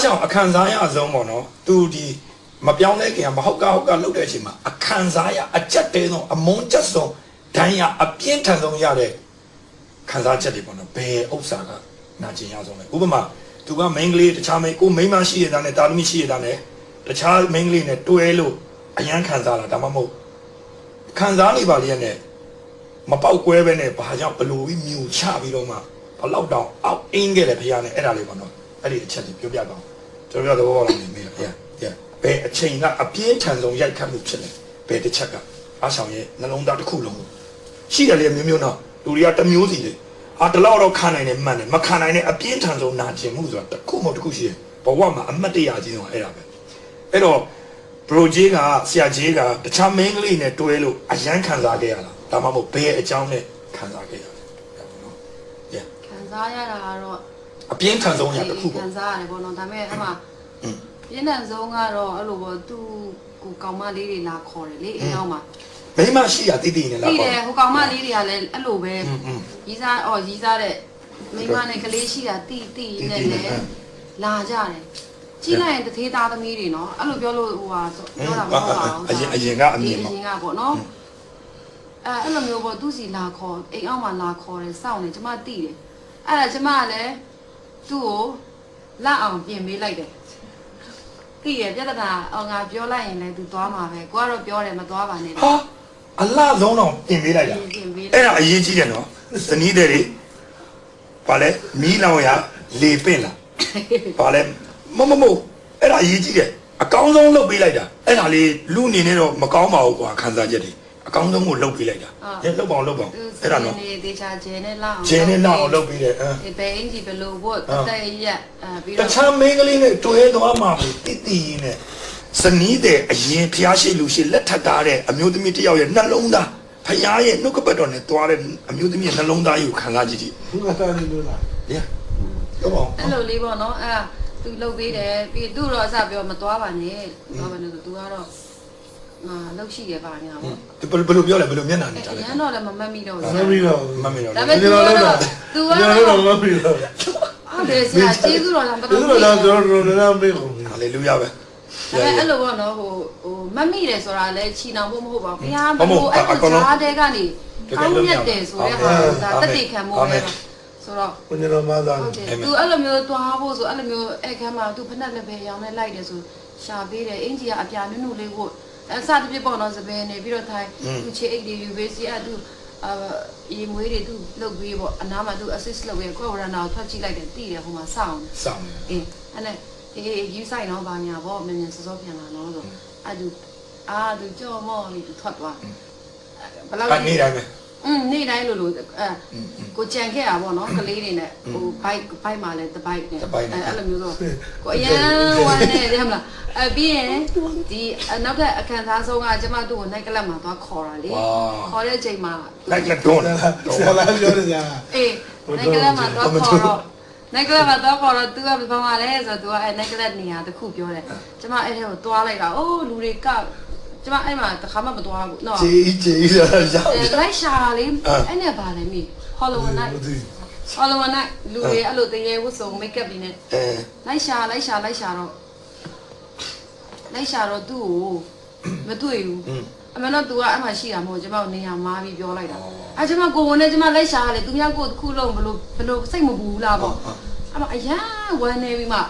ကြောင့်အခန်းစားရဆုံးပေါ့နော်သူဒီမပြောင်းလဲခင်မဟုတ်ကလုပ်တဲ့အချိန်မှာအခန်းစားရအချက်တဲဆုံးအမုန်းချက်ဆုံးဒဏ်ရာအပြင်းထန်ဆုံးရတဲ့ခံစားချက်တွေပေါ့နော်ဘယ်ဥစ္စာကနာကျင်ရဆုံးလဲဥပမာသူကမိန်းကလေးတခြားမိန်းကိုမိန်းမရှိရတာနဲ့တာသမီရှိရတာနဲ့တခြားမိန်းကလေးနဲ့တွဲလို့အရန်ခံစားလာဒါမှမဟုတ်ခံစားနေပါလေနဲ့မပေါက်ကွဲပဲနဲ့ဘာကြောင့်ဘလို့ပြီးမြူချပြီးတော့မှဘလောက်တောင်အောက်အင်းခဲ့တယ်ဖခင်နဲ့အဲ့ဒါလေးပေါ့နော်အဲ့ဒီအချက်ကြီးပြောပြတော့ကျွန်တော်ပြောတော့လာနေမိလားဖခင်ဘယ်အချိန်ကအပြင်းထန်ဆုံးရိုက်ခတ်မှုဖြစ်လဲဘယ်တစ်ချက်ကအားဆောင်ရဲ့နှလုံးသားတစ်ခုလုံးရှိတယ်လေမျိုးမျိုးတော့လူတွေကတစ်မျိုးစီလေတလောက်တော့ခံနိုင်တယ်မှန်တယ်မခံနိုင်တဲ့အပြင်းထန်ဆုံးနာကျင်မှုဆိုတာတစ်ခုမဟုတ်တစ်ခုရှိတယ်ဘဝမှာအမတ်တရကြီးဆုံးအဲ့ဒါပဲအဲ့တော့ဘရိုဂျေးကဆရာကြီးကတခြားမင်းကလေးနဲ့တွဲလို့အရန်ခံစားခဲ့ရတာဒါမှမဟုတ်ဘယ်အကြောင်းနဲ့ခံစားခဲ့ရလဲနော်ခံစားရတာကတော့အပြင်းထန်ဆုံးရတစ်ခုပေါ့ခံစားရတယ်ပေါ့နော်ဒါပေမဲ့အဲ့မှာပြင်းထန်ဆုံးကတော့အဲ့လိုပေါ့သူကိုကောင်မလေးတွေလာခေါ်တယ်လေအိမ်အောင်မှာမိမရှိရတိတိနဲ့လားပေါ့တယ်ဟိုကောင်မလေးတွေကလည်းအဲ့လိုပဲရီးစားတဲ့မိမနဲ့ကလေးရှိတာတိနဲ့လည်းလာကြတယ်ကြီးလိုက်ရင်တသေးသားသမီးတွေနော်အဲ့လိုပြောလို့ဟိုဟာပြောတာမဟုတ်ပါဘူးအရင်ကအမြင်ပေါ့နော်အဲ့လိုမျိုးပေါ့သူစီလာခေါ်အိမ်အောင်မှာလာခေါ်တယ်စောင့်နေကျမတိတယ်အဲ့ဒါကျမကလည်းသူ့ကိုလက်အောင်ပြင်ပေးလိုက်တယ်တိရပြဿနာငါပြောလိုက်ရင်လည်းသူသွားမှာပဲကိုကတော့ပြောတယ်မသွားပါနဲ့ဟာအလားဆုံးတော့ပြင်ပေးလိုက်တာအဲ့ဒါအရေးကြီးတယ်နော်ဇနီးတွေဘာလဲမီးလောင်ရလေပင့်လာဘာလဲမအဲ့ဒါအရေးကြီးတယ်အကောင်းဆုံးလုပ်ပေးလိုက်တာအဲ့ဒါလေးလူအနေနဲ့တော့မကောင်းပါဘူးကွာခံစားချက်တွေအကောင်းဆုံးကိုလုပ်ပေးလိုက်တာလုပ်ပါအောင်အဲ့ဒါနော်တေချာဂျဲနဲ့လောက်အောင်ဂျဲနဲ့လောက်အောင်လုပ်ပေးတယ်ဘယ်အင်ကြီးဘလို့ဘတ်တဲ့ရက်ပြီးတော့တခြားမင်းကလေးနဲ့တွဲသွားမှာတိနဲ့ဇနီးတဲ့အရင်ဖျားရှိလူရှိလက်ထပ်ထားတဲ့အမျိုးသမီးတယောက်ရဲ့နှလုံးသားဖျားရဲ့နှုတ်ကပတ်တော်နဲ့တွားတဲ့အမျိုးသမီးရဲ့နှလုံးသားကြီးကိုခံစားကြည့်ကြည့်ဘုရားသားလေးလို့လားဟုတ်ပါအဲ့လိုလေးပေါ့နော်သူလှုပ်ပေးတယ်ပြီးသူ့တော့အစပြောမသွားပါနဲ့သွားပါနဲ့ဆိုသူကတော့လှုပ်ရှိရပါညာပေါ့ဘယ်လိုပြောလဲဘယ်လိုမျက်နှာနဲ့ကြားလဲရန်တော့လည်းမမှတ်မိတော့ဘူးမမှတ်မိတော့ဒါပေမဲ့သူကတော့မမှတ်မိတော့ဟုတ်တယ်ဆရာကျေးဇူးတော်လားမတော်ဘူးလားကျွန်တော်လည်းမေးကုန်ဟာလေလုယာပဲအဲ့လိုပေါ့နော်ဟိုမတ်မိတယ်ဆိုတာလဲချီနောင်ဖို့မဟုတ်ပါဘူးဘုရားဘိုးအဲ့လိုဈာတဲ့ကနေကောင်းမြတ်တယ်ဆိုတဲ့ဟာဒါတတိခံမှုပဲဆိုတော့ဘုရားတော်မှာသာသူအဲ့လိုမျိုးတွားဖို့ဆိုအဲ့လိုမျိုးအဲ့ခမ်းမှာသူဖက်နဲ့လည်းပဲရောင်းနဲ့လိုက်တယ်ဆိုရှာပေးတယ်အင်ဂျီကအပြာနုနုလေးကိုအစတပြစ်ပေါ့နော်စပယ်နေပြီးတော့ထိုင်သူချေအိတ်တွေယူပေးစီအဲ့သူရေမွေးတွေသူလှုပ်ပြီးပေါ့အနားမှာသူ assist လုပ်ပြီးကိုယ်ဝရနာကိုထွက်ကြည့်လိုက်တယ်တိတယ်ဟိုမှာစောင့်အေးအဲ့နဲ့ယူဆိုင်တော့ဘာညာပေါ့မြန်မြန်စောစောပြန်လာတော့ဆိုအဲ့သူကြော်မော်လေးသူထွက်သွားဘယ်လောက်နေတိုင်းပဲနေ့တိုင်းလိုကိုကြံခဲ့တာပေါ့နော်ကလေးတွေနဲ့ဟိုဘိုက်မှာလဲတဘိုက်နဲ့အဲ့လိုမျိုးဆိုကိုအရန်ဝမ်းနေတယ်မလားပြီးရင်ဒီနောက်ထပ်အခန်းသားဆုံးကကျမတို့ကိုနိုင်ကလပ်မှာသွားခေါ်တာလေခေါ်တဲ့အချိန်မှာနိုင်ကလပ်တော့ဆရာလာပြောတယ်ကြာအေးနိုင်ကလပ်မှာသွားခေါ်တော့နိုင်ကလပ်မှာသွားခေါ်တော့သူကဘာမှလဲဆိုတော့သူကအဲ့နိုင်ကလပ်နေရာတစ်ခုပြောတယ်ကျမအဲ့ထဲကိုသွားလိုက်တာအိုးလူတွေကကျမအဲ့မှာတခါမှမသွားဘူးနော်ကြေးဆိုတာရောက်လိုက်ရှာလေးအဲ့နဲ့ပါလေမိဟော်လိုဝနိုက်လူတွေအဲ့လိုတရေဝတ်စုံမိတ်ကပ်တွေနဲ့လိုက်ရှာတော့သူ့ကိုမတွေ့ဘူးအမှန်တော့ तू ကအဲ့မှာရှိတာမဟုတ်ကျမကိုနေရာမားပြီးပြောလိုက်တာအဲ့ကျမကိုဝင်နေကျမလိုက်ရှာရတယ်သူများကိုတစ်ခုလုံးဘလို့စိတ်မပူလားပေါ့အဲ့မှာအရန်ဝမ်းနေပြီးမှ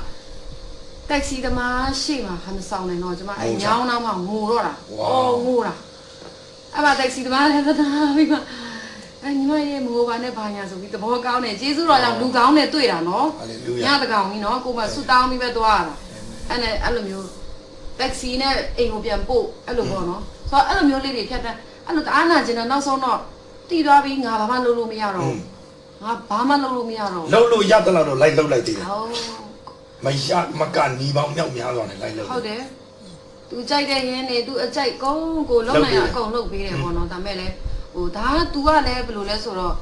တက်ဆီသမားရှေ့မှာဟန်ဆောင်နေတော့ကျမအဲ့ညောင်းတော့မှငိုတော့တာငိုတာအဲ့မှာတက်ဆီသမားလည်းသနာပြီးမှအဲ့ညီမရဲ့မငိုပါနဲ့ဘာညာဆိုပြီးသဘောကောင်းတယ်ကျေးဇူးတော်ကြောင့်လူကောင်းနဲ့တွေ့တာနော်ညတကောင်ကြီးနော်ကိုမဆူတောင်းပြီးပဲသွားရတာအဲ့နဲ့အဲ့လိုမျိုးတက်ဆီနဲ့အိမ်ကိုပြန်ပို့အဲ့လိုပေါ့နော်ဆိုတော့အဲ့လိုမျိုးလေးတွေဖြတ်တန်းအဲ့လိုတအားနာကျင်တော့နောက်ဆုံးတော့တီးသွားပြီးငါဘာမှလုပ်လို့မရတော့ငါဘာမှလုပ်လို့မရတော့လုပ်လို့ရတဲ့လောက်တော့လိုက်လုပ်လိုက်သေးတယ်မရမကနီးပေါင်းမြောက်များစွာနဲ့လိုက်လုပ်ဟုတ်တယ်သူကြိုက်တဲ့ရင်းနေသူအကြိုက်ကုန်းကိုလုံးနိုင်အကုန်လုပ်ပေးတယ်ပေါ့နော်ဒါမဲ့လည်းဟိုဒါ तू ကလည်းဘယ်လိုလဲဆိုတော့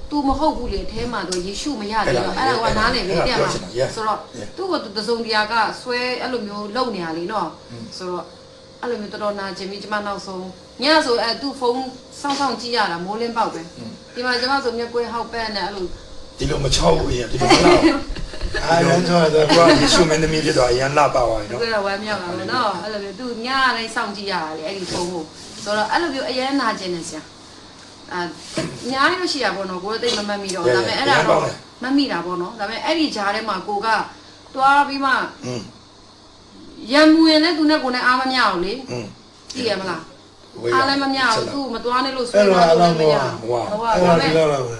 तू မဟုတ်ဘူးလေအဲထဲမှာတော့ယေရှုမရတယ်တော့အဲ့ဒါကနားနေပြီတဲ့မှာဆိုတော့သူ့ကိုတစုံတရာကဆွဲအဲ့လိုမျိုးလုပ်နေရလေနော်ဆိုတော့အဲ့လိုမျိုးတော်တော်နာကျင်ပြီးကျမနောက်ဆုံးညဆိုသူ့ဖုန်းစောင့်ကြည့်ရတာမိုးလင်းပေါက်ပဲဒီမှာကျမဆိုမျက်ကွယ်ဟောက်ပန်းနဲ့အဲ့လိုဒီလိုမချောက်ဘူးရင်ဒီလိုမလား အာရန်ချောတယ် ကိုကယေရှုမင်းသမီးဖြစ်သွားအရန်လှပသွားပြီ သူ နော် ကတော့ဝမ်းမြောက်လာလို့နော်အဲ့လိုမျိုးသူညတိုင်းစောင့်ကြည့်ရတယ်အဲ့ဒီဖုန်းကိုဆိုတော့အဲ့လိုမျိုးအရန်နာကျင်နေစရာအညာရရှိရပါတော့ကိုယ်သိမမှတ်မိတော့ဒါပေမဲ့အဲ့ဒါတော့မမိတာပေါ့နော်ဒါပေမဲ့အဲ့ဒီဂျားထဲမှာကိုကတွားပြီးမှရံမူရင်လည်းသူနဲ့ကိုယ်နဲ့အားမမြောက်လေကြည့်ရမလားအားလည်းမမြောက်သူ့မတွားနေလို့ဆွေးနွေးလို့မရဘူးဟုတ်ပါ အဲ့ ဘူး ဒါ ဒါ ဒီ ပေ လောက် မဲ့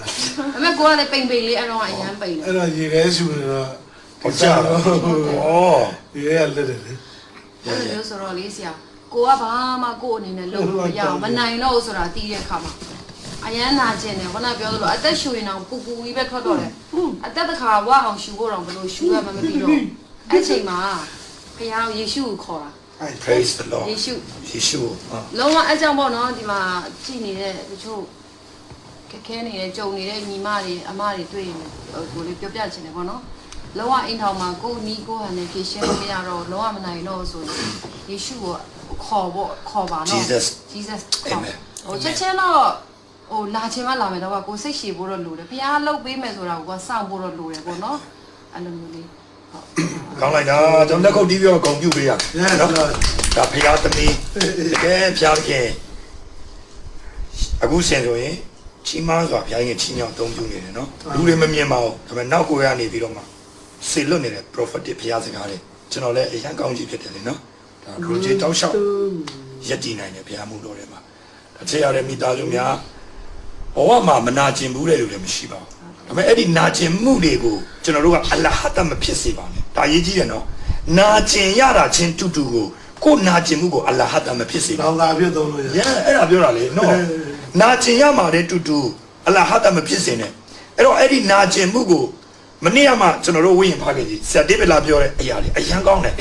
လာပဲ ကိုကလည်းပိန်ပိန်လေးအဲ့တော့အရန်ပိန်တယ် အဲ့တော့ရေခဲရှူနေတော့ ဟုတ်ကြတော့ဩ ရေခဲလက်တယ်လေ အဲ့လိုမျိုးဆိုတော့လေးဆရာကိုကဘာမှကို့အနေနဲ့လုပ်လို့မရအောင်မနိုင်တော့ဘူးဆိုတာသိတဲ့အခါမှာအရန်နာကျင်တယ်ခုနပြောသလိုအသက်ရှူရင်တော့ပူပူကြီးပဲထွက်တော့တယ်အသက်တစ်ခါဝအောင်ရှူဖို့တော့ဘယ်လိုရှူရမှမသိတော့အဲ့ချိန်မှာဘုရားယေရှုကိုခေါ်တာ praise the lord ယေရှု ယေရှု လုံးဝအကြောင်းပေါ့နော်ဒီမှာကြည်နေတဲ့တချို့ခက်ခဲနေတဲ့ကြုံနေတဲ့ညီမတွေအမတွေတွေ့ရင်ကိုလေးပြောပြချင်တယ်ပေါ့နော်လုံးဝအိမ်ထောင်မှာကိုနီးကိုဟန်နဲ့ဖြည့်ရှင်းလို့မရတော့လုံးဝမနိုင်တော့ဆိုရင်ယေရှုကိုခေါ်ပါနော် Jesus Amen ဟိုချက်ချင်းတော့ဟိုလာချင်းမလာမယ်တော့ကိုစိတ်ရှည်ဖို့တော့လိုတယ်ဘုရားလှုပ်ပေးမယ်ဆိုတာကိုစောင့်ဖို့တော့လိုတယ်ပေါ့နော်အဲ့လိုမျိုးလေးဟုတ် ကောင်းလိုက်တာကျွန်တော်လက်ခုပ်တီးပြီးတော့ဂုံပြုတ်ပေးရနော်ဒါဖရာသမီးတကယ်ဖရာခင်အခုဆင်ဆိုရင်ချီးမန်းစွာဖရာခင်ချီးမြှောက်သုံးပြုနေတယ်နော်လူတွေမမြင်ပါဘူးဒါပေမဲ့နောက်ကိုရနေပြီးတော့မှဆေလွတ်နေတဲ့ prophetic ဖရာစကားတွေကျွန်တော်လည်းအရန်ကောင်းကြီးဖြစ်တယ်လေနော်ဒါလူကြီးတောက်လျှောက်ရက်တည်နိုင်တယ်ဖရာမှုတော်တယ်မှာအခြေရတဲ့မိသားစုများဘဝမှာမနာကျင်ဘူးတဲ့လူတွေမရှိပါဘူးဒါပေမဲ့အဲ့ဒီနာကျင်မှုတွေကိုကျွန်တော်တို့ကအလဟတ်မဖြစ်စေပါနဲ့ဒါရေးကြည့်တယ်နော်နာကျင်ရတာချင်းတူတူကိုနာကျင်မှုကိုအလဟတ်မဖြစ်စေပါ လောင်သာဖြစ်သုံးလို့ရ အဲ့ဒါပြောတာလေနော်နာကျင်ရမှာတဲ့တူတူအလဟတ်မဖြစ်စေနဲ့အဲ့တော့အဲ့ဒီနာကျင်မှုကိုမနေ့ကမှကျွန်တော်တို့ဝိညာဉ်ဖားခဲ့ကြီးဆရာဒေးဗစ်လာပြောတဲ့အရာလေးအရန်ကောင်းတယ်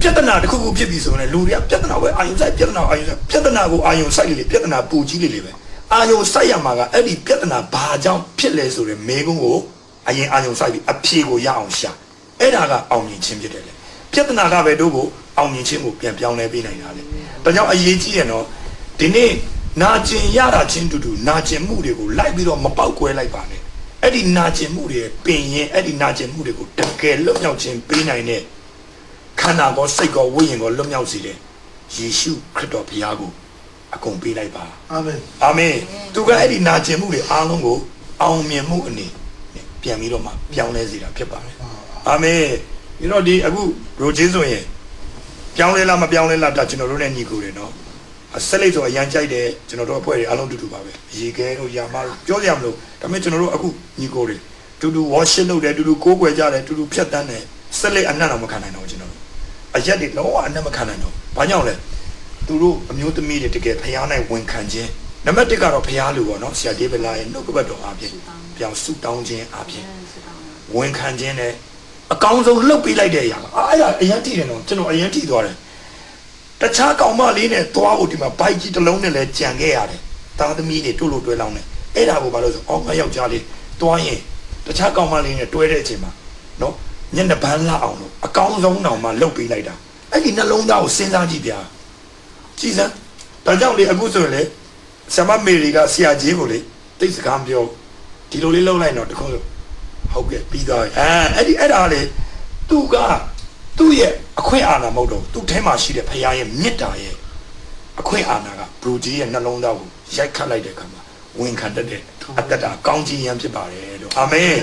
ပြဿနာတစ်ခုခုဖြစ်ပြီဆိုရင်လူတွေကပြဿနာပဲအာယုံစိုက်ပြဿနာအာယုံစိုက်ပြဿနာကိုအာယုံစိုက်လေပြဿနာပူကြီးလေပဲအာယုံစိုက်ရမှာကအဲ့ဒီပြဿနာဘာကြောင့်ဖြစ်လဲဆိုတဲ့မေးခွန်းကိုအရင်အာယုံစိုက်ပြီးအဖြေကိုရအောင်ရှာအဲ့ဒါကအောင်မြင်ခြင်းဖြစ်တယ်လေပြဿနာကပဲတို့ကိုအောင်မြင်ခြင်းကိုပြန်ပြောင်းလဲပေးနိုင်တာလေဒါကြောင့်အရေးကြီးတယ်နော်ဒီနေ့နာကျင်ရတာချင်းတူတူနာကျင်မှုတွေကိုလိုက်ပြီးတော့မပေါက်ကွဲလိုက်ပါနဲ့အဲ့ဒီနာကျင်မှုတွေပင်ရင်အဲ့ဒီနာကျင်မှုတွေကိုတကယ်လွတ်မြောက်ခြင်းပေးနိုင်တဲ့ခန္ဓာကိုစိတ်ကိုဝိညာဉ်ကိုလွတ်မြောက်စေတဲ့ယေရှုခရစ်တော်ဘုရားကိုအကုန်ပေးလိုက်ပါ အာမင် အာမင်သူကအဲ့ဒီနာကျင်မှုတွေအားလုံးကိုအောင်မြင်မှုအနေနဲ့ပြန်ပြီးတော့မှပြောင်းလဲစေတာဖြစ်ပါတယ်အာမင်ပြီးတော့ဒီအခုရိုဂျင်းဆိုရင်ပြောင်းလဲလားမပြောင်းလဲလားဒါကျွန်တော်တို့နဲ့ညီကိုတယ်နော်ဆက်လိုက်ဆိုအရန်ကြိုက်တယ်ကျွန်တော်တို့အဖွဲ့တွေအားလုံးတူတူပါပဲရေခဲတို့ယာမတို့ပြောကြမလို့ဒါပေမဲ့ကျွန်တော်တို့အခုညီကိုတွေတူတူ worship လုပ်တယ်တူတူကိုးကွယ်ကြတယ်တူတူဖြတ်တန်းတယ်ဆက်လိုက်အနက်တော့မခံနိုင်တော့ကျွန်တော်တို့အရက်တွေလုံးဝအနက်မခံနိုင်တော့ဘာကြောင့်လဲသူတို့အမျိုးသမီးတွေတကယ်ဖျားနိုင်ဝန်ခံခြင်းနံပါတ်1ကတော့ဖျားလူပေါ့နော်ဆရာဒေးဗစ်လာရဲ့နှုတ်ကပတ်တော်အားဖြင့်ပြောင်းဆုတောင်းခြင်းအားဖြင့်ဝန်ခံခြင်းနဲ့အကောင်းဆုံးလှုပ်ပေးလိုက်တဲ့အရာအဲ့ဒါအရန်ထိတယ်နော်ကျွန်တော်အရန်ထိသွားတယ်တခြားကောင်မလေးနဲ့သွားဖို့ဒီမှာဘိုက်ကြီးတစ်လုံးနဲ့လဲကြံခဲ့ရတယ်သားသမီးတွေတို့လို့တွဲလောင်းတယ်အဲ့ဒါကိုဘာလို့ဆိုအော်ငါယောက်ျားလေးတွားရင်တခြားကောင်မလေးနဲ့တွဲတဲ့အချိန်မှာနော်ညနေပန်းလာအောင်လို့အကောင်းဆုံးတောင်မှလှုပ်ပေးလိုက်တာအဲ့ဒီနှလုံးသားကိုစဉ်းစားကြည့်ဗျာကြည်စမ်းဒါကြောင့်လေအခုဆိုရင်လေဆရာမမေရီကဆရာကြီးကိုလေတိတ်စကားပြောဒီလိုလေးလှုပ်လိုက်တော့တခုဆိုဟုတ်ကဲ့ပြီးသွားပြီအဲ့ဒါလေသူကသူ့ရဲ့အခွင့်အာဏာမဟုတ်တော့သူ့ထဲမှာရှိတဲ့ဖခင်ရဲ့မေတ္တာရဲ့အခွင့်အာဏာကဘရူဂျီရဲ့နှလုံးသားကိုရိုက်ခတ်လိုက်တဲ့အခါမှာဝန်ခံတတ်တဲ့အတ္တကောင်းကြီးရန်ဖြစ်ပါတယ်လို့အာမင်